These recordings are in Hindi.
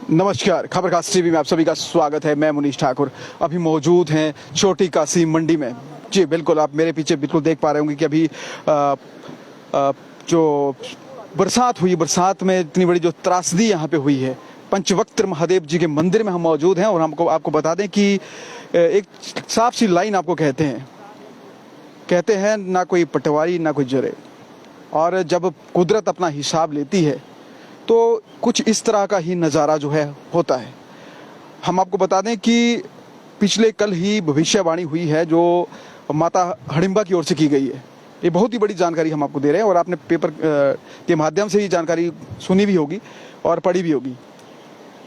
नमस्कार, खबरकास्ट टीवी में आप सभी का स्वागत है। मैं मुनीश ठाकुर अभी मौजूद हैं छोटी काशी मंडी में। जी बिल्कुल, आप मेरे पीछे बिल्कुल देख पा रहे होंगे कि अभी जो बरसात हुई, बरसात में इतनी बड़ी जो त्रासदी यहाँ पे हुई है। पंचवक्त्र महादेव जी के मंदिर में हम मौजूद हैं और हमको आपको बता दें कि एक साफ सी लाइन आपको कहते हैं ना कोई पटवारी ना कोई जरे, और जब कुदरत अपना हिसाब लेती है तो कुछ इस तरह का ही नज़ारा जो है होता है। हम आपको बता दें कि पिछले कल ही भविष्यवाणी हुई है जो माता हडिम्बा की ओर से की गई है। ये बहुत ही बड़ी जानकारी हम आपको दे रहे हैं और आपने पेपर के माध्यम से ये जानकारी सुनी भी होगी और पढ़ी भी होगी।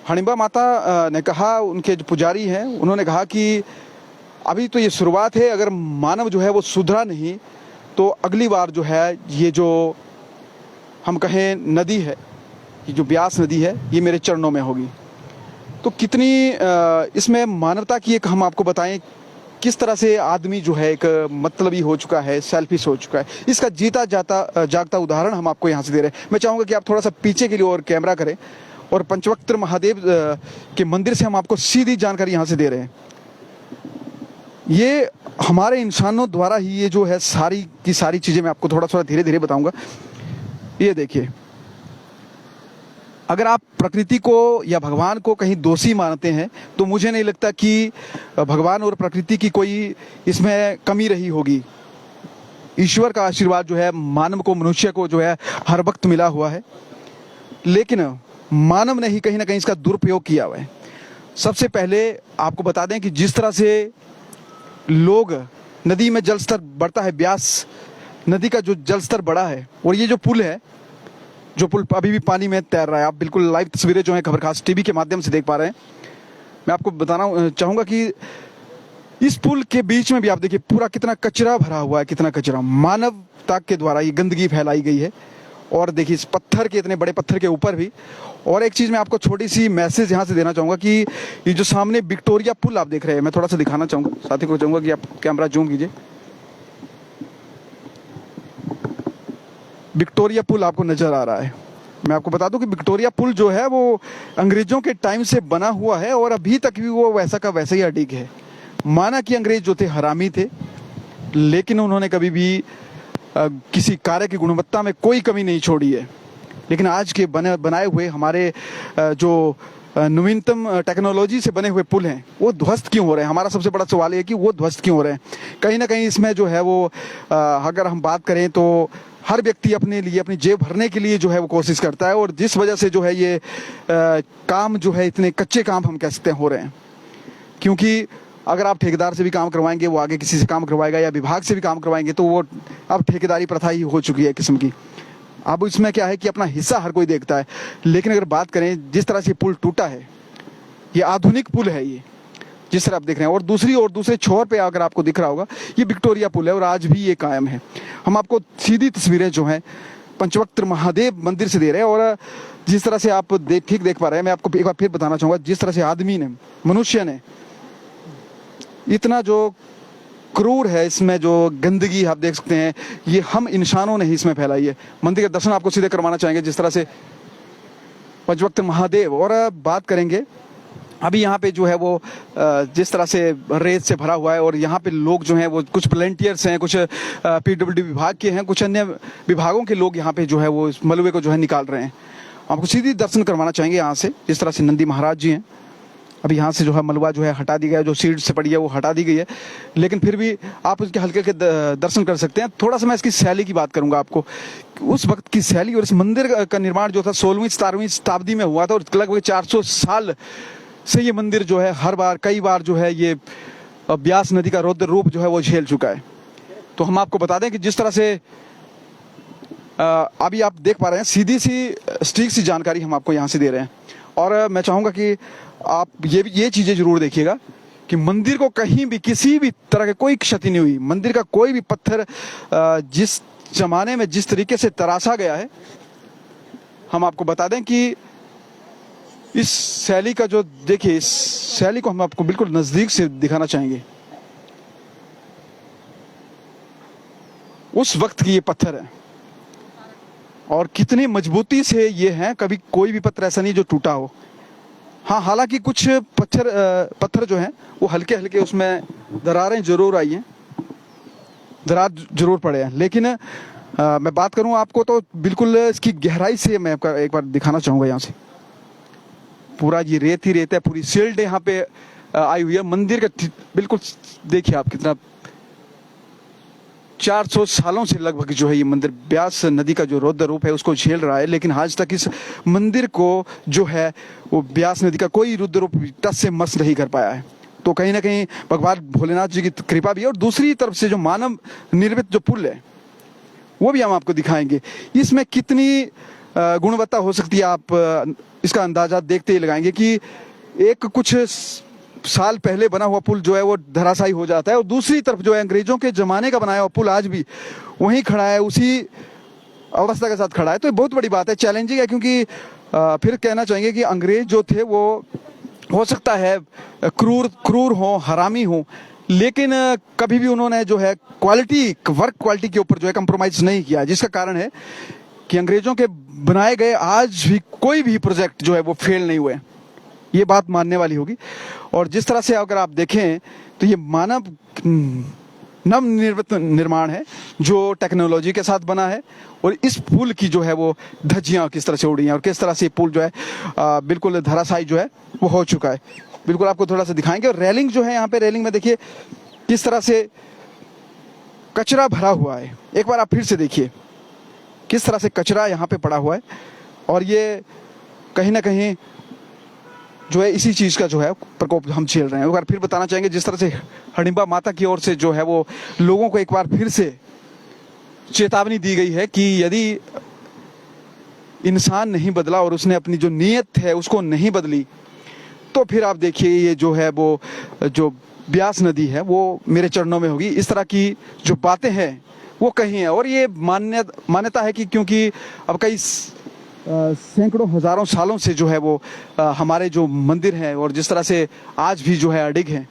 हडिम्बा माता ने कहा, उनके जो पुजारी हैं उन्होंने कहा कि अभी तो ये शुरुआत है, अगर मानव जो है वो सुधरा नहीं तो अगली बार जो है ये जो हम कहें नदी है, ये जो ब्यास नदी है, ये मेरे चरणों में होगी। तो कितनी इसमें मानवता की एक हम आपको बताएं किस तरह से आदमी जो है एक मतलबी हो चुका है, सेल्फिश हो चुका है। इसका जीता जागता उदाहरण हम आपको यहाँ से दे रहे हैं। मैं चाहूँगा कि आप थोड़ा सा पीछे के लिए और कैमरा करें और पंचवक्त्र महादेव के मंदिर से हम आपको सीधी जानकारी यहाँ से दे रहे हैं। ये हमारे इंसानों द्वारा ही ये जो है सारी की सारी चीज़ें मैं आपको थोड़ा थोड़ा धीरे धीरे बताऊँगा। ये देखिए, अगर आप प्रकृति को या भगवान को कहीं दोषी मानते हैं तो मुझे नहीं लगता कि भगवान और प्रकृति की कोई इसमें कमी रही होगी। ईश्वर का आशीर्वाद जो है मानव को, मनुष्य को जो है हर वक्त मिला हुआ है, लेकिन मानव ने ही कहीं ना कहीं इसका दुरुपयोग किया हुआ है। सबसे पहले आपको बता दें कि जिस तरह से लोग, नदी में जल स्तर बढ़ता है, ब्यास नदी का जो जल स्तर बढ़ा है, और ये जो पुल है, जो पुल अभी भी पानी में तैर रहा है। आप बिल्कुल लाइव तस्वीरें जो हैं खबरकास्ट टीवी के माध्यम से देख पा रहे हैं। मैं आपको बताना चाहूँगा कि इस पुल के बीच में भी आप देखिए पूरा कितना कचरा भरा हुआ है, कितना कचरा मानवता के द्वारा ये गंदगी फैलाई गई है। और देखिए इस पत्थर के, इतने बड़े पत्थर के ऊपर भी। और एक चीज़ मैं आपको छोटी सी मैसेज यहाँ से देना चाहूँगा कि ये जो सामने विक्टोरिया पुल आप देख रहे हैं, मैं थोड़ा सा दिखाना चाहूँगा, साथी को चाहूँगा कि आप कैमरा जूम कीजिए। विक्टोरिया पुल आपको नज़र आ रहा है। मैं आपको बता दूं कि विक्टोरिया पुल जो है वो अंग्रेजों के टाइम से बना हुआ है और अभी तक भी वो वैसा का वैसा ही अडिग है। माना कि अंग्रेज जो थे हरामी थे, लेकिन उन्होंने कभी भी किसी कार्य की गुणवत्ता में कोई कमी नहीं छोड़ी है। लेकिन आज के बनाए हुए हमारे जो नवीनतम टेक्नोलॉजी से बने हुए पुल हैं वो ध्वस्त क्यों हो रहे हैं? हमारा सबसे बड़ा सवाल है कि वो ध्वस्त क्यों हो रहे हैं। कहीं ना कहीं इसमें जो है वो अगर हम बात करें तो हर व्यक्ति अपने लिए, अपनी जेब भरने के लिए जो है वो कोशिश करता है, और जिस वजह से जो है ये काम जो है, इतने कच्चे काम हम कह सकते हैं हो रहे हैं। क्योंकि अगर आप ठेकेदार से भी काम करवाएंगे, वो आगे किसी से काम करवाएगा, या विभाग से भी काम करवाएंगे, तो वो अब ठेकेदारी प्रथा ही हो चुकी है किस्म की। अब इसमें क्या है कि अपना हिस्सा हर कोई देखता है। लेकिन अगर बात करें जिस तरह से पुल टूटा है, ये आधुनिक पुल है, ये जिस तरह आप देख रहे हैं, और दूसरे छोर पे अगर आपको दिख रहा होगा, ये विक्टोरिया पुल है और आज भी ये कायम है। हम आपको सीधी तस्वीरें जो हैं पंचवक्त्र महादेव मंदिर से दे रहे हैं, और जिस तरह से आप ठीक देख पा रहे हैं, मैं आपको एक बार फिर बताना चाहूँगा, जिस तरह से आदमी ने, मनुष्य ने इतना जो क्रूर है, इसमें जो गंदगी आप देख सकते हैं, ये हम इंसानों ने ही इसमें फैलाई है। मंदिर के दर्शन आपको सीधे करवाना चाहेंगे जिस तरह से पंचवक्त्र महादेव। और बात करेंगे अभी यहाँ पे जो है वो जिस तरह से रेत से भरा हुआ है, और यहाँ पे लोग जो हैं वो कुछ वॉलंटियर्स हैं, कुछ पीडब्ल्यूडी विभाग के हैं, कुछ अन्य विभागों के लोग यहाँ पे जो है वो इस मलबे को जो है निकाल रहे हैं। आपको सीधी दर्शन करवाना चाहेंगे यहाँ से। जिस तरह से नंदी महाराज जी हैं, अभी यहाँ से जो है मलबा जो है हटा दी गया है, जो सीट से पड़ी है वो हटा दी गई है, लेकिन फिर भी आप उसके हल्के हल्के दर्शन कर सकते हैं। थोड़ा सा मैं इसकी शैली की बात करूँगा आपको, उस वक्त की शैली। और इस मंदिर का निर्माण जो था 16वीं-17वीं शताब्दी में हुआ था, और लगभग 400 साल से ये मंदिर जो है कई बार जो है ये ब्यास नदी का रौद्र रूप जो है वो झेल चुका है। तो हम आपको बता दें कि जिस तरह से अभी आप देख पा रहे हैं, सीधी सी सटीक सी जानकारी हम आपको यहाँ से दे रहे हैं। और मैं चाहूँगा कि आप ये चीज़ें जरूर देखिएगा कि मंदिर को कहीं भी किसी भी तरह की कोई क्षति नहीं हुई। मंदिर का कोई भी पत्थर जिस जमाने में जिस तरीके से तराशा गया है, हम आपको बता दें कि इस शैली का जो, देखिए इस शैली को हम आपको बिल्कुल नज़दीक से दिखाना चाहेंगे। उस वक्त की ये पत्थर है और कितनी मजबूती से ये हैं, कभी कोई भी पत्थर ऐसा नहीं जो टूटा हो। हाँ, हालांकि कुछ पत्थर जो हैं वो हल्के हल्के उसमें दरारें जरूर आई हैं, दरार जरूर पड़े हैं, लेकिन मैं बात करूं आपको तो बिल्कुल इसकी गहराई से मैं आपका एक बार दिखाना चाहूंगा। यहाँ से पूरा ये रेत ही रेत है, पूरी सिल्ट यहाँ पे आई हुई है। मंदिर का बिल्कुल देखिए आप, कितना 400 सालों से लगभग जो है ये मंदिर ब्यास नदी का जो रौद्र रूप है उसको झेल रहा है, लेकिन आज तक इस मंदिर को जो है वो ब्यास नदी का कोई रुद्र रूप टस से मस नहीं कर पाया है। तो कहीं ना कहीं भगवान भोलेनाथ जी की कृपा भी है। और दूसरी तरफ से जो मानव निर्मित जो पुल है वो भी हम आपको दिखाएंगे। इसमें कितनी गुणवत्ता हो सकती है, आप इसका अंदाजा देखते ही लगाएंगे कि एक कुछ साल पहले बना हुआ पुल जो है वो धराशायी हो जाता है, और दूसरी तरफ जो है अंग्रेजों के जमाने का बनाया हुआ पुल आज भी वहीं खड़ा है, उसी अवस्था के साथ खड़ा है। तो ये बहुत बड़ी बात है, चैलेंजिंग है, क्योंकि फिर कहना चाहेंगे कि अंग्रेज जो थे वो हो सकता है क्रूर हो, हरामी हो, लेकिन कभी भी उन्होंने जो है वर्क क्वालिटी के ऊपर जो है कंप्रोमाइज नहीं किया, जिसका कारण है कि अंग्रेजों के बनाए गए आज भी कोई भी प्रोजेक्ट जो है वो फेल नहीं हुए। ये बात मानने वाली होगी। और जिस तरह से अगर आप देखें तो ये मानव नवनिर्मित निर्माण है जो टेक्नोलॉजी के साथ बना है, और इस पुल की जो है वो धज्जियां किस तरह से उड़ी हैं और किस तरह से पुल जो है बिल्कुल धराशायी जो है वो हो चुका है। बिल्कुल आपको थोड़ा सा दिखाएंगे। और रेलिंग जो है, यहाँ पे रेलिंग में देखिए किस तरह से कचरा भरा हुआ है। एक बार आप फिर से देखिए किस तरह से कचरा यहाँ पे पड़ा हुआ है, और ये कहीं ना कहीं जो है इसी चीज का जो है प्रकोप हम झेल रहे हैं। एक बार फिर बताना चाहेंगे, जिस तरह से हडिम्बा माता की ओर से जो है वो लोगों को एक बार फिर से चेतावनी दी गई है कि यदि इंसान नहीं बदला और उसने अपनी जो नीयत है उसको नहीं बदली, तो फिर आप देखिए ये जो है वो जो ब्यास नदी है वो मेरे चरणों में होगी। इस तरह की जो बातें हैं वो कही हैं, और ये मान्यता है कि क्योंकि अब कई सैकड़ों हजारों सालों से जो है वो हमारे जो मंदिर हैं और जिस तरह से आज भी जो है अडिग हैं,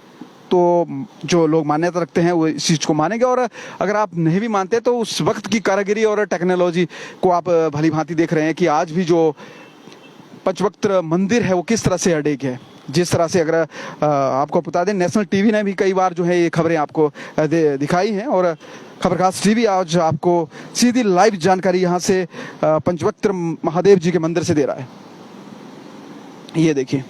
तो जो लोग मान्यता रखते हैं वो इस चीज़ को मानेंगे। और अगर आप नहीं भी मानते तो उस वक्त की कारीगरी और टेक्नोलॉजी को आप भली भांति देख रहे हैं कि आज भी जो पंचवक्त मंदिर है वो किस तरह से अडिग है। जिस तरह से अगर आपको बता दें, नेशनल टीवी ने भी कई बार जो है ये खबरें आपको दिखाई हैं, और खबरखास टीवी आज आपको सीधी लाइव जानकारी यहाँ से पंचवक्त महादेव जी के मंदिर से दे रहा है। ये देखिए,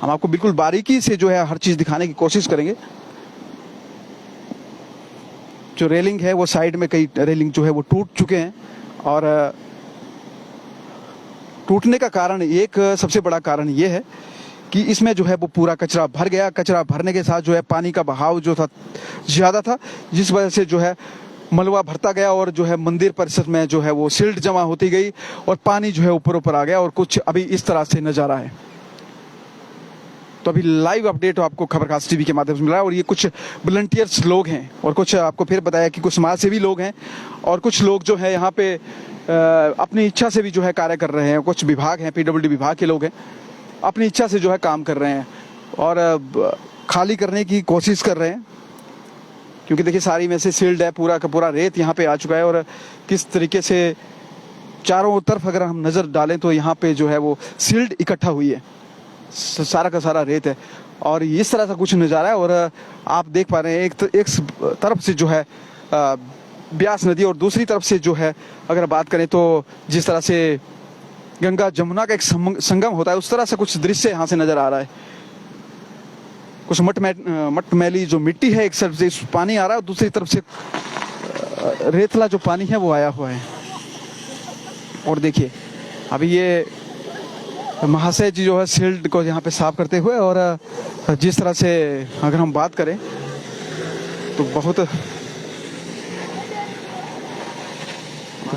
हम आपको बिल्कुल बारीकी से जो है हर चीज दिखाने की कोशिश करेंगे। जो रेलिंग है वो साइड में कई रेलिंग जो है वो टूट चुके हैं, और टूटने का कारण एक सबसे बड़ा कारण ये है कि इसमें जो है वो पूरा कचरा भर गया। कचरा भरने के साथ जो है पानी का बहाव जो था ज्यादा था, जिस वजह से जो है मलबा भरता गया और जो है मंदिर परिसर में जो है वो सिल्ट जमा होती गई और पानी जो है ऊपर ऊपर आ गया, और कुछ अभी इस तरह से नजारा है। तो अभी लाइव अपडेट आपको खबरखास टीवी के माध्यम से मिल रहा है, और ये कुछ वॉलंटियर्स लोग हैं, और कुछ आपको फिर बताया कि कुछ समाज सेवी लोग हैं, और कुछ लोग जो है यहाँ पे अपनी इच्छा से भी जो है कार्य कर रहे हैं। कुछ विभाग हैं, PWD विभाग के लोग हैं, अपनी इच्छा से जो है काम कर रहे हैं और खाली करने की कोशिश कर रहे हैं, क्योंकि देखिए सारी में से सिल्ड है, पूरा का पूरा रेत यहाँ पे आ चुका है। और किस तरीके से चारों तरफ अगर हम नजर डालें तो यहाँ पे जो है वो सिल्ड इकट्ठा हुई है, सारा का सारा रेत है, और इस तरह का कुछ नज़ारा है। और आप देख पा रहे हैं एक तरफ से जो है ब्यास नदी, और दूसरी तरफ से जो है अगर बात करें तो जिस तरह से गंगा जमुना का एक संगम होता है, उस तरह से कुछ दृश्य यहाँ से नजर आ रहा है। कुछ मटमैली जो मिट्टी है एक तरफ से पानी आ रहा है, दूसरी तरफ से रेतला जो पानी है वो आया हुआ है। और देखिए अभी ये महाशय जी जो है सिल्ट को यहाँ पे साफ करते हुए, और जिस तरह से अगर हम बात करें तो बहुत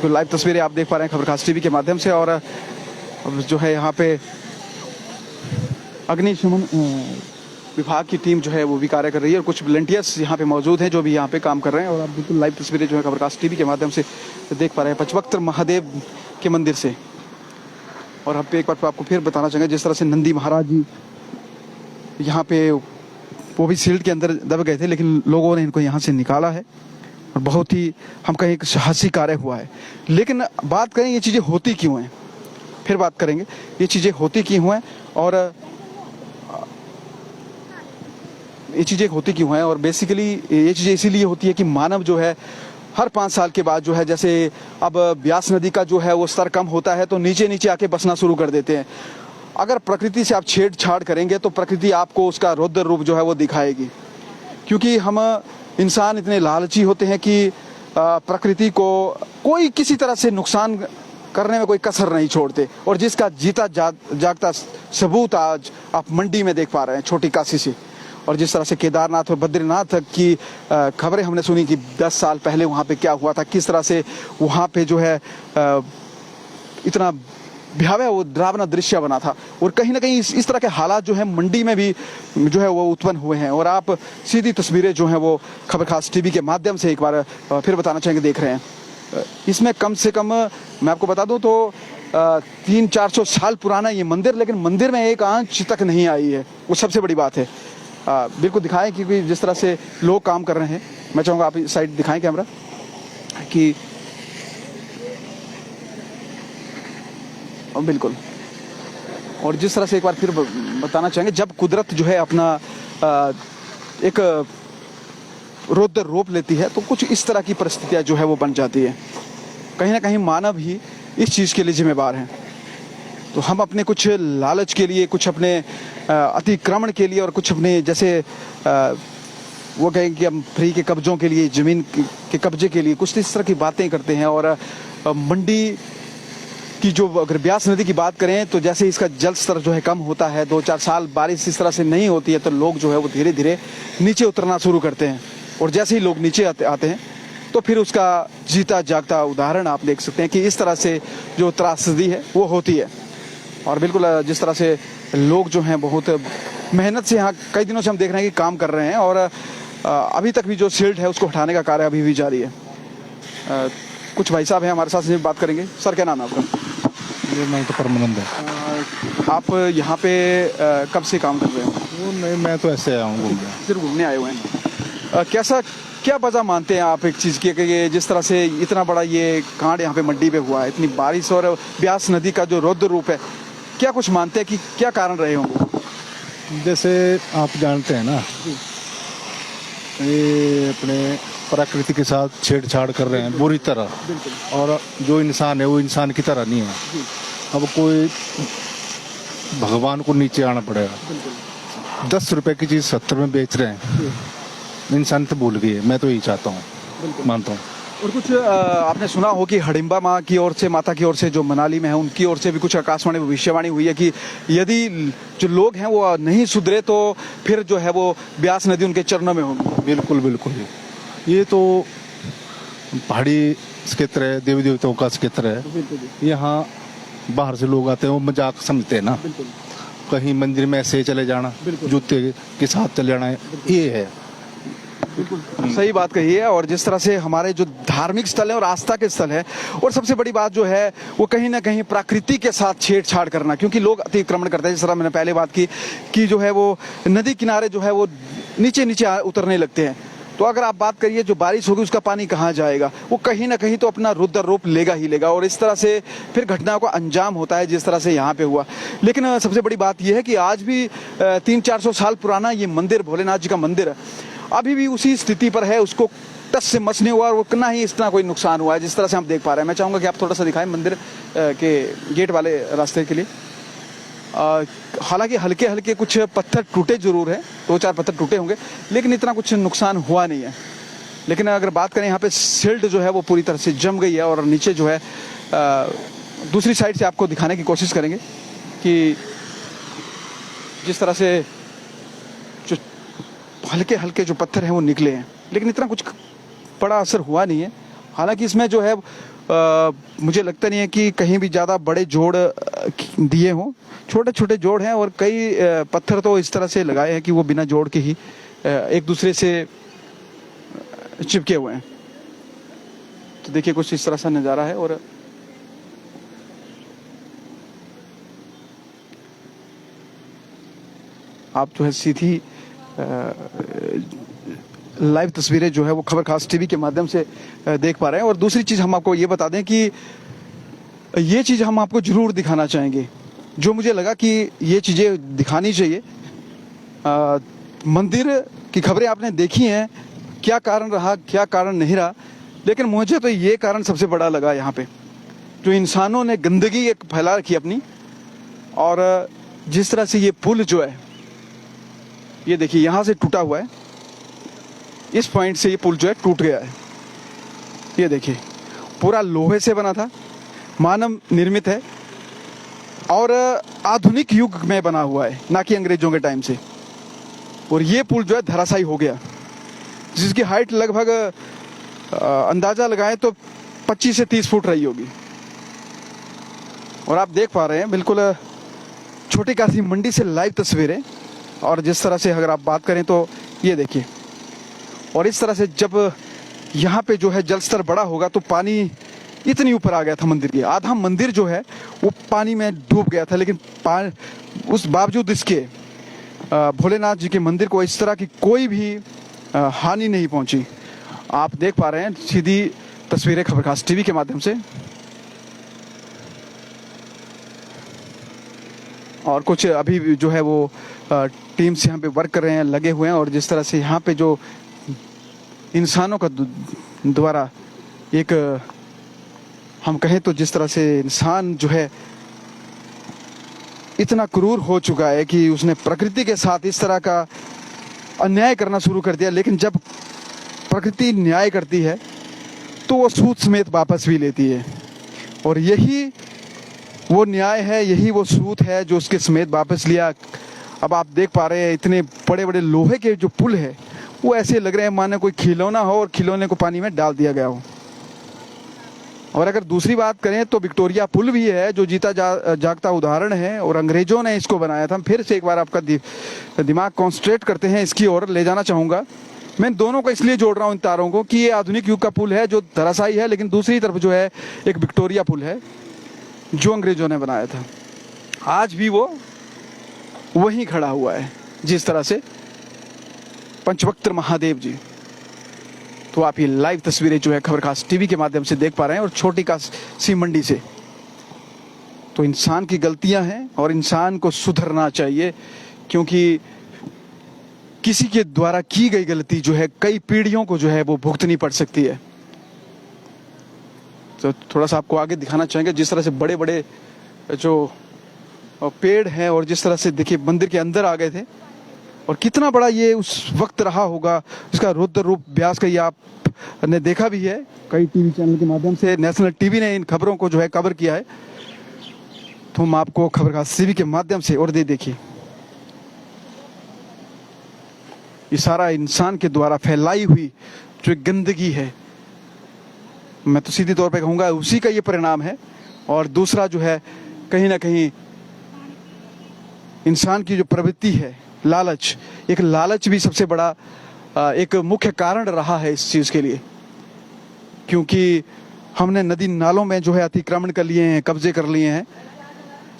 लाइव तस्वीरें आप देख पा रहे हैं खबरखास टीवी के माध्यम से। और जो है यहाँ पे अग्निशमन विभाग की टीम जो है वो भी कार्य कर रही है, और कुछ वॉलंटियर्स यहाँ पे मौजूद हैं जो भी यहाँ पे काम कर रहे हैं। और आप बिल्कुल लाइव तस्वीरें जो है खबरखास टीवी के माध्यम से देख पा रहे हैं पंचवक्त महादेव के मंदिर से। और हम पे एक बार आपको फिर बताना चाहेंगे, जिस तरह से नंदी महाराज जी यहाँ पे वो भी सिल्ट के अंदर दब गए थे, लेकिन लोगों ने इनको यहाँ से निकाला है, और बहुत ही हम कहें साहसी कार्य हुआ है। लेकिन बात करें ये चीज़ें होती क्यों हैं, फिर बात करेंगे ये चीज़ें होती क्यों हैं, और ये चीज़ें होती क्यों हैं, और बेसिकली ये चीज़ें इसीलिए होती है कि मानव जो है हर 5 साल के बाद जो है, जैसे अब ब्यास नदी का जो है वो स्तर कम होता है तो नीचे नीचे आके बसना शुरू कर देते हैं। अगर प्रकृति से आप छेड़छाड़ करेंगे तो प्रकृति आपको उसका रौद्र रूप जो है वो दिखाएगी, क्योंकि हम इंसान इतने लालची होते हैं कि प्रकृति को कोई किसी तरह से नुकसान करने में कोई कसर नहीं छोड़ते, और जिसका जीता जागता सबूत आज आप मंडी में देख पा रहे हैं, छोटी काशी से। और जिस तरह से केदारनाथ और बद्रीनाथ की खबरें हमने सुनी कि 10 साल पहले वहाँ पे क्या हुआ था, किस तरह से वहाँ पे जो है इतना भयावह वो डरावना दृश्य बना था, और कहीं ना कहीं इस तरह के हालात जो है मंडी में भी जो है वो उत्पन्न हुए हैं। और आप सीधी तस्वीरें जो हैं वो खबर खास टीवी के माध्यम से एक बार फिर बताना चाहेंगे, देख रहे हैं। इसमें कम से कम मैं आपको बता दूं तो 300-400 साल पुराना ये मंदिर, लेकिन मंदिर में एक आंच तक नहीं आई है, वो सबसे बड़ी बात है। बिल्कुल दिखाएं, क्योंकि जिस तरह से लोग काम कर रहे हैं, मैं चाहूँगा आप साइड दिखाएं कैमरा कि बिल्कुल। और जिस तरह से एक बार फिर बताना चाहेंगे, जब कुदरत जो है अपना एक रौद्र रूप लेती है तो कुछ इस तरह की परिस्थितियां जो है वो बन जाती है। कहीं ना कहीं मानव ही इस चीज़ के लिए जिम्मेवार हैं। तो हम अपने कुछ लालच के लिए, कुछ अपने अतिक्रमण के लिए, और कुछ अपने जैसे वो कहें कि हम फ्री के कब्जों के लिए, ज़मीन के कब्जे के लिए कुछ इस तरह की बातें करते हैं। और मंडी की जो अगर ब्यास नदी की बात करें तो जैसे इसका जल स्तर जो है कम होता है, 2-4 साल बारिश इस तरह से नहीं होती है, तो लोग जो है वो धीरे धीरे नीचे उतरना शुरू करते हैं। और जैसे ही लोग नीचे आते हैं तो फिर उसका जीता जागता उदाहरण आप देख सकते हैं कि इस तरह से जो त्रासदी है वो होती है। और बिल्कुल जिस तरह से लोग जो हैं बहुत मेहनत से यहाँ कई दिनों से हम देख रहे हैं कि काम कर रहे हैं, और अभी तक भी जो सिल्ट है उसको हटाने का कार्य अभी भी जारी है। कुछ भाई साहब हैं हमारे साथ से बात करेंगे। सर क्या नाम है आपका? मैं तो परमानंद है। आप यहाँ पे कब से काम कर रहे हो? वो नहीं, मैं तो ऐसे आया हूँ घूमने। सिर्फ घूमने आए हुए हैं। क्या वजह मानते हैं आप एक चीज़ की कि ये जिस तरह से इतना बड़ा ये कांड यहाँ पे मंडी पे हुआ है, इतनी बारिश और ब्यास नदी का जो रौद्र रूप है, क्या कुछ मानते हैं कि क्या कारण रहे होंगे? जैसे आप जानते हैं ना, ये अपने प्रकृति के साथ छेड़छाड़ कर रहे हैं बुरी तरह, और जो इंसान है वो इंसान की तरह नहीं है। अब कोई भगवान को नीचे आना पड़ेगा। 10 रुपए की चीज़ 70 में बेच रहे हैं, इंसान तो भूल गई है। मैं तो यही चाहता हूँ, मानता हूँ। और कुछ आपने सुना हो कि हडिम्बा माँ की ओर से, माता की ओर से, जो मनाली में है उनकी ओर से भी कुछ आकाशवाणी भविष्यवाणी हुई है कि यदि जो लोग हैं वो नहीं सुधरे तो फिर जो है वो ब्यास नदी उनके चरणों में होगी। बिल्कुल बिल्कुल, ये तो पहाड़ी क्षेत्र है, देवी देवताओं का क्षेत्र है। यहाँ बाहर से लोग आते हैं, वो मजाक समझते हैं ना, कहीं मंदिर में ऐसे चले जाना, जूते के साथ चले जाना, ये है। बिल्कुल सही बात कही है। और जिस तरह से हमारे जो धार्मिक स्थल है और आस्था के स्थल है, और सबसे बड़ी बात जो है वो कहीं ना कहीं प्रकृति के साथ छेड़छाड़ करना, क्योंकि लोग अतिक्रमण करते हैं। जिस तरह मैंने पहले बात की कि जो है वो नदी किनारे जो है वो नीचे नीचे उतरने लगते हैं, तो अगर आप बात करिए जो बारिश होगी उसका पानी कहाँ जाएगा, वो कहीं ना कहीं तो अपना रुद्र रूप लेगा ही लेगा, और इस तरह से फिर घटनाओं का अंजाम होता है जिस तरह से यहाँ पे हुआ। लेकिन सबसे बड़ी बात यह है कि आज भी 300-400 साल पुराना ये मंदिर, भोलेनाथ जी का मंदिर अभी भी उसी स्थिति पर है, उसको टस से मस नहीं हुआ, और वो ना ही इतना कोई नुकसान हुआ है जिस तरह से हम देख पा रहे हैं। मैं चाहूँगा कि आप थोड़ा सा दिखाएं मंदिर के गेट वाले रास्ते के लिए। हालांकि हल्के हल्के कुछ पत्थर टूटे जरूर हैं, 2-4 पत्थर टूटे होंगे, लेकिन इतना कुछ नुकसान हुआ नहीं है। लेकिन अगर बात करें यहाँ पे सिल्ट जो है वो पूरी तरह से जम गई है, और नीचे जो है दूसरी साइड से आपको दिखाने की कोशिश करेंगे कि जिस तरह से जो हल्के हल्के जो पत्थर हैं वो निकले हैं, लेकिन इतना कुछ बड़ा असर हुआ नहीं है। हालांकि इसमें जो है मुझे लगता नहीं है कि कहीं भी ज़्यादा बड़े जोड़ दिए हों, छोटे छोटे जोड़ हैं, और कई पत्थर तो इस तरह से लगाए हैं कि वो बिना जोड़ के ही एक दूसरे से चिपके हुए हैं। तो देखिए कुछ इस तरह सा नज़ारा है। और आप जो है सीधी लाइव तस्वीरें जो है वो खबर खास टीवी के माध्यम से देख पा रहे हैं। और दूसरी चीज़ हम आपको ये बता दें कि ये चीज़ हम आपको ज़रूर दिखाना चाहेंगे, जो मुझे लगा कि ये चीज़ें दिखानी चाहिए। मंदिर की खबरें आपने देखी हैं, क्या कारण रहा क्या कारण नहीं रहा, लेकिन मुझे तो ये कारण सबसे बड़ा लगा यहाँ पे, जो इंसानों ने गंदगी एक फैला रखी अपनी। और जिस तरह से ये पुल जो है, ये देखिए यहाँ से टूटा हुआ है, इस पॉइंट से ये पुल जो है टूट गया है। ये देखिए पूरा लोहे से बना था, मानव निर्मित है और आधुनिक युग में बना हुआ है, ना कि अंग्रेजों के टाइम से। और ये पुल जो है धराशायी हो गया, जिसकी हाइट लगभग अंदाजा लगाएं तो 25 से 30 फुट रही होगी। और आप देख पा रहे हैं बिल्कुल छोटी काशी मंडी से लाइव तस्वीरें। और जिस तरह से अगर आप बात करें तो ये देखिए, और इस तरह से जब यहाँ पे जो है जल स्तर बड़ा होगा तो पानी इतनी ऊपर आ गया था मंदिर के, आधा मंदिर जो है वो पानी में डूब गया था। लेकिन उस बावजूद इसके भोलेनाथ जी के मंदिर को इस तरह की कोई भी हानि नहीं पहुंची। आप देख पा रहे हैं सीधी तस्वीरें खबरखास टीवी के माध्यम से। और कुछ अभी जो है वो टीम्स यहाँ पे वर्क कर रहे हैं, लगे हुए हैं। और जिस तरह से यहाँ पे जो इंसानों का द्वारा एक हम कहें तो जिस तरह से इंसान जो है इतना क्रूर हो चुका है कि उसने प्रकृति के साथ इस तरह का अन्याय करना शुरू कर दिया। लेकिन जब प्रकृति न्याय करती है तो वो सूद समेत वापस भी लेती है, और यही वो न्याय है, यही वो सूद है जो उसके समेत वापस लिया। अब आप देख पा रहे हैं इतने बड़े बड़े लोहे के जो पुल है वो ऐसे लग रहे हैं माने कोई खिलौना हो और खिलौने को पानी में डाल दिया गया हो। और अगर दूसरी बात करें तो विक्टोरिया पुल भी है जो जीता जागता उदाहरण है, और अंग्रेजों ने इसको बनाया था। फिर से एक बार आपका दिमाग कॉन्सेंट्रेट करते हैं, इसकी ओर ले जाना चाहूँगा। मैं दोनों को इसलिए जोड़ रहा हूँ इन तारों को कि ये आधुनिक युग का पुल है जो धराशायी है, लेकिन दूसरी तरफ जो है एक विक्टोरिया पुल है जो अंग्रेजों ने बनाया था। आज भी वो वहीं खड़ा हुआ है, जिस तरह से पंचवक्त्र महादेव जी। तो आप ये लाइव तस्वीरें जो है खबरखास टीवी के माध्यम से देख पा रहे हैं, और छोटी काशी मंडी से। तो इंसान की गलतियां हैं और इंसान को सुधरना चाहिए, क्योंकि किसी के द्वारा की गई गलती जो है कई पीढ़ियों को जो है वो भुगतनी पड़ सकती है। तो थोड़ा सा आपको आगे दिखाना चाहेंगे, जिस तरह से बड़े बड़े जो पेड़ हैं, और जिस तरह से देखिए मंदिर के अंदर आ गए थे, और कितना बड़ा ये उस वक्त रहा होगा। इसका रुद्र रूप व्यास का ये आपने देखा भी है कई टीवी चैनल के माध्यम से, नेशनल टीवी ने इन खबरों को जो है कवर किया है। तो हम आपको खबरखास टीवी के माध्यम से और देखिए ये सारा इंसान के द्वारा फैलाई हुई जो गंदगी है, मैं तो सीधी तौर पे कहूँगा उसी का ये परिणाम है। और दूसरा जो है कहीं ना कहीं इंसान की जो प्रवृत्ति है, लालच, एक लालच भी सबसे बड़ा एक मुख्य कारण रहा है इस चीज़ के लिए। क्योंकि हमने नदी नालों में जो है अतिक्रमण कर लिए हैं, कब्जे कर लिए हैं,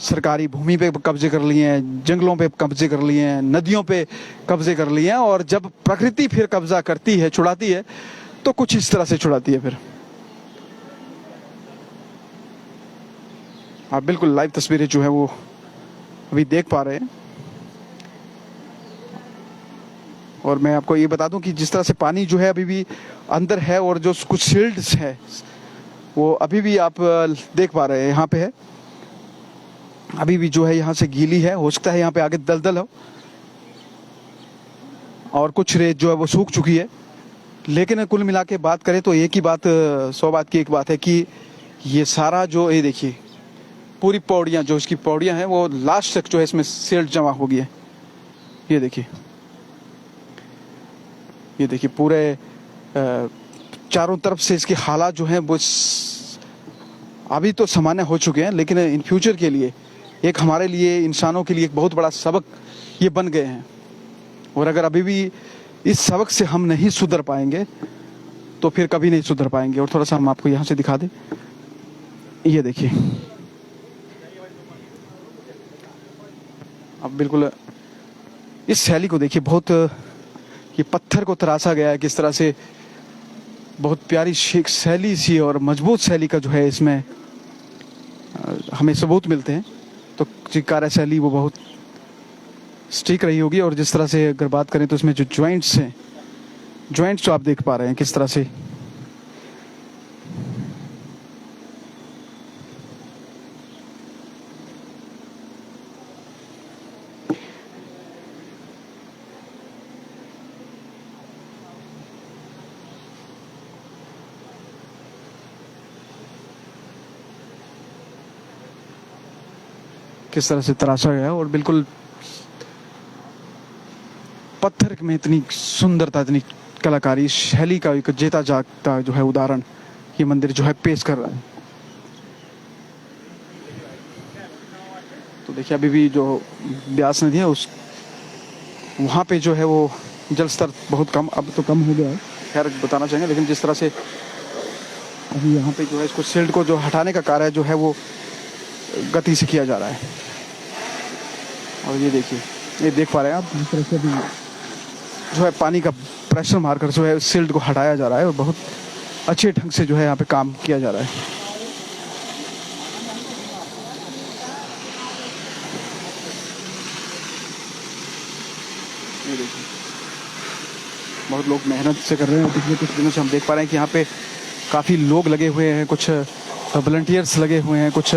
सरकारी भूमि पे कब्जे कर लिए हैं, जंगलों पे कब्जे कर लिए हैं, नदियों पे कब्जे कर लिए हैं। और जब प्रकृति फिर कब्जा करती है, छुड़ाती है, तो कुछ इस तरह से छुड़ाती है। फिर आप बिल्कुल लाइव तस्वीरें जो है वो अभी देख पा रहे हैं। और मैं आपको ये बता दूं कि जिस तरह से पानी जो है अभी भी अंदर है, और जो कुछ शील्ड्स है वो अभी भी आप देख पा रहे हैं यहाँ पे है, अभी भी जो है यहाँ से गीली है, हो सकता है यहाँ पे आगे दलदल हो, और कुछ रेत जो है वो सूख चुकी है। लेकिन कुल मिला के बात करें तो एक ही बात, 100 बात की एक बात है कि ये सारा जो ये देखिए पूरी पौड़ियाँ, जो इसकी पौड़ियाँ हैं वो लास्ट तक जो है इसमें सिल्ट जमा हो गई है। ये देखिए पूरे चारों तरफ से इसके हालात जो हैं वो अभी तो सामान्य हो चुके हैं, लेकिन इन फ्यूचर के लिए एक हमारे लिए, इंसानों के लिए एक बहुत बड़ा सबक ये बन गए हैं। और अगर अभी भी इस सबक से हम नहीं सुधर पाएंगे तो फिर कभी नहीं सुधर पाएंगे। और थोड़ा सा हम आपको यहाँ से दिखा दें, ये देखिए अब बिल्कुल इस शैली को देखिए, बहुत ये पत्थर को तराशा गया है किस तरह से, बहुत प्यारी शैली सी और मजबूत शैली का जो है इसमें हमें सबूत मिलते हैं। तो कार्य शैली वो बहुत स्टिक रही होगी। और जिस तरह से अगर बात करें तो इसमें जो जॉइंट्स हैं, जॉइंट्स जो आप देख पा रहे हैं किस तरह से तराशा गया। और बिल्कुल पत्थर में इतनी सुंदरता, इतनी कलाकारी, शैली का एक जेता जागता जो है उदाहरण ये मंदिर जो है पेश कर रहा है। तो देखिए अभी भी जो ब्यास नदी है उस वहाँ पे जो है वो जल स्तर बहुत कम, अब तो कम हो गया है, खैर बताना चाहेंगे। लेकिन जिस तरह से अभी यहाँ पे जो है इसको सिल्ट को जो हटाने का कार्य जो है वो गति से किया जा रहा है। और ये देखिए, ये देख पा रहे हैं आप, जिस तरह से अभी जो है पानी का प्रेशर मारकर जो है सिल्ट को हटाया जा रहा है और बहुत अच्छे ढंग से जो है यहाँ पे काम किया जा रहा है। ये देखिए बहुत लोग मेहनत से कर रहे हैं। पिछले कुछ दिनों से हम देख पा रहे हैं कि यहाँ पे काफ़ी लोग लगे हुए हैं, कुछ वॉलंटियर्स लगे हुए हैं, कुछ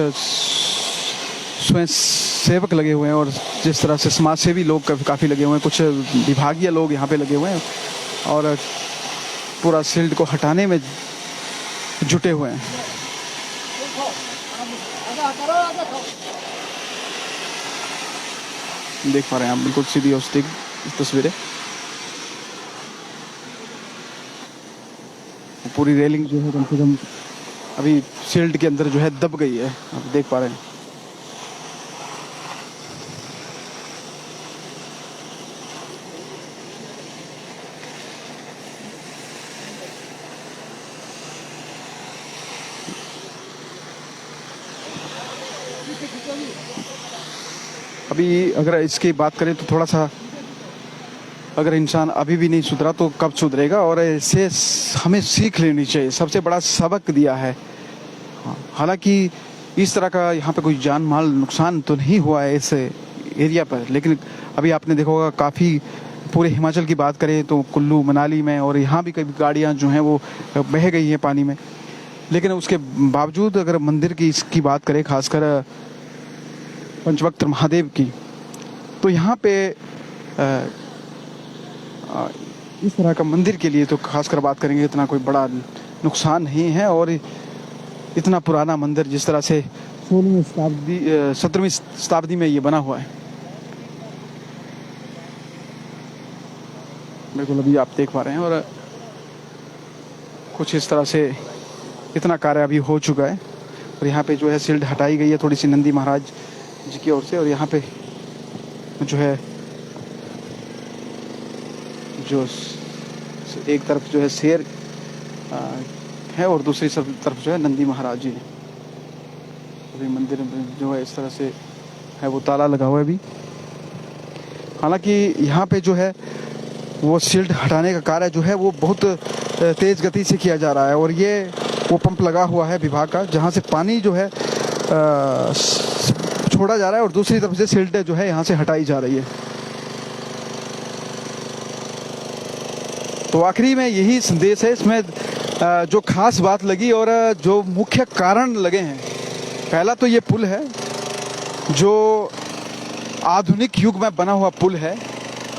स्वयं सेवक लगे हुए हैं और जिस तरह से समाज सेवी लोग काफ़ी लगे हुए हैं, कुछ विभागीय लोग यहाँ पे लगे हुए हैं और पूरा सिल्ट को हटाने में जुटे हुए हैं। देख पा रहे हैं आप बिल्कुल सीधी और सटीक तस्वीरें। पूरी रेलिंग जो है कम से कम अभी सिल्ट के अंदर जो है दब गई है, आप देख पा रहे हैं। अभी अगर इसकी बात करें तो थोड़ा सा अगर इंसान अभी भी नहीं सुधरा तो कब सुधरेगा, और इससे हमें सीख लेनी चाहिए। सबसे बड़ा सबक दिया है। हालांकि इस तरह का यहाँ पे कोई जान माल नुकसान तो नहीं हुआ है इस एरिया पर, लेकिन अभी आपने देखा होगा काफ़ी पूरे हिमाचल की बात करें तो कुल्लू मनाली में और यहाँ भी कई गाड़ियाँ जो हैं वो बह गई हैं पानी में। लेकिन उसके बावजूद अगर मंदिर की इसकी बात करें, खासकर पंचवक्त्र महादेव की, तो यहाँ पे इस तरह का मंदिर के लिए तो खासकर बात करेंगे इतना कोई बड़ा नुकसान नहीं है। और इतना पुराना मंदिर जिस तरह से 17वीं शताब्दी में ये बना हुआ है, बिल्कुल अभी आप देख पा रहे हैं। और कुछ इस तरह से इतना कार्य अभी हो चुका है और यहाँ पे जो है सिल्ट हटाई गई है थोड़ी सी नंदी महाराज जी की ओर से। और यहाँ पे जो है जो एक तरफ जो है शेर है और दूसरी तरफ जो है नंदी महाराज जी है। अभी मंदिर में जो है इस तरह से है वो ताला लगा हुआ है अभी। हालांकि यहाँ पे जो है वो सिल्ट हटाने का कार्य जो है वो बहुत तेज गति से किया जा रहा है। और ये वो पंप लगा हुआ है विभाग का जहाँ से पानी जो है छोड़ा जा रहा है और दूसरी तरफ से सिल्ट जो है यहाँ से हटाई जा रही है। तो आखिरी में यही संदेश है इसमें जो खास बात लगी और जो मुख्य कारण लगे हैं। पहला तो ये पुल है जो आधुनिक युग में बना हुआ पुल है,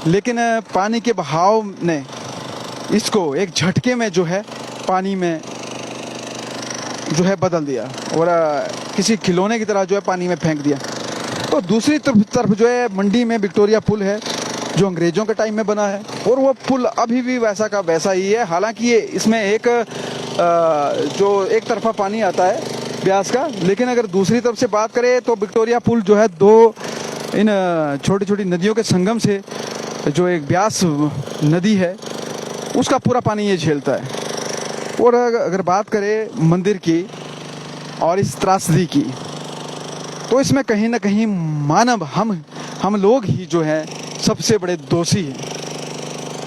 लेकिन पानी के बहाव ने इसको एक झटके में जो है पानी में जो है बदल दिया और किसी खिलौने की तरह जो है पानी में फेंक दिया। तो दूसरी तरफ जो है मंडी में विक्टोरिया पुल है जो अंग्रेजों के टाइम में बना है और वो पुल अभी भी वैसा का वैसा ही है। हालांकि ये इसमें एक जो एक तरफा पानी आता है ब्यास का, लेकिन अगर दूसरी तरफ से बात करें तो विक्टोरिया पुल जो है दो इन छोटी छोटी नदियों के संगम से जो एक ब्यास नदी है उसका पूरा पानी ये झेलता है। और अगर बात करें मंदिर की और इस त्रासदी की, तो इसमें कहीं ना कहीं मानव हम लोग ही जो है सबसे बड़े दोषी हैं,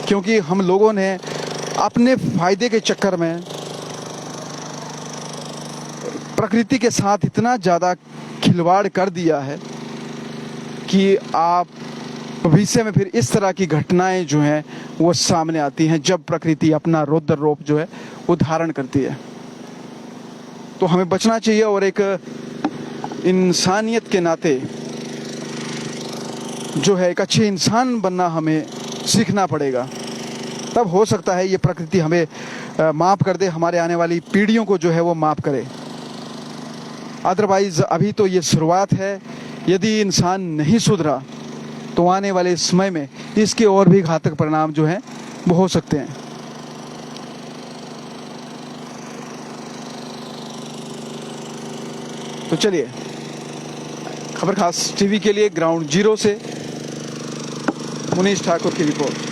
क्योंकि हम लोगों ने अपने फायदे के चक्कर में प्रकृति के साथ इतना ज़्यादा खिलवाड़ कर दिया है कि आप भविष्य में फिर इस तरह की घटनाएं जो हैं वो सामने आती हैं जब प्रकृति अपना रौद्र रूप जो है वो धारण करती है। तो हमें बचना चाहिए और एक इंसानियत के नाते जो है एक अच्छे इंसान बनना हमें सीखना पड़ेगा। तब हो सकता है ये प्रकृति हमें माफ़ कर दे, हमारे आने वाली पीढ़ियों को जो है वो माफ़ करे। अदरवाइज अभी तो ये शुरुआत है। यदि इंसान नहीं सुधरा तो आने वाले समय में इसके और भी घातक परिणाम जो हैं वो हो सकते हैं। तो चलिए, खबर खास टीवी के लिए ग्राउंड जीरो से मुनीश ठाकुर की रिपोर्ट।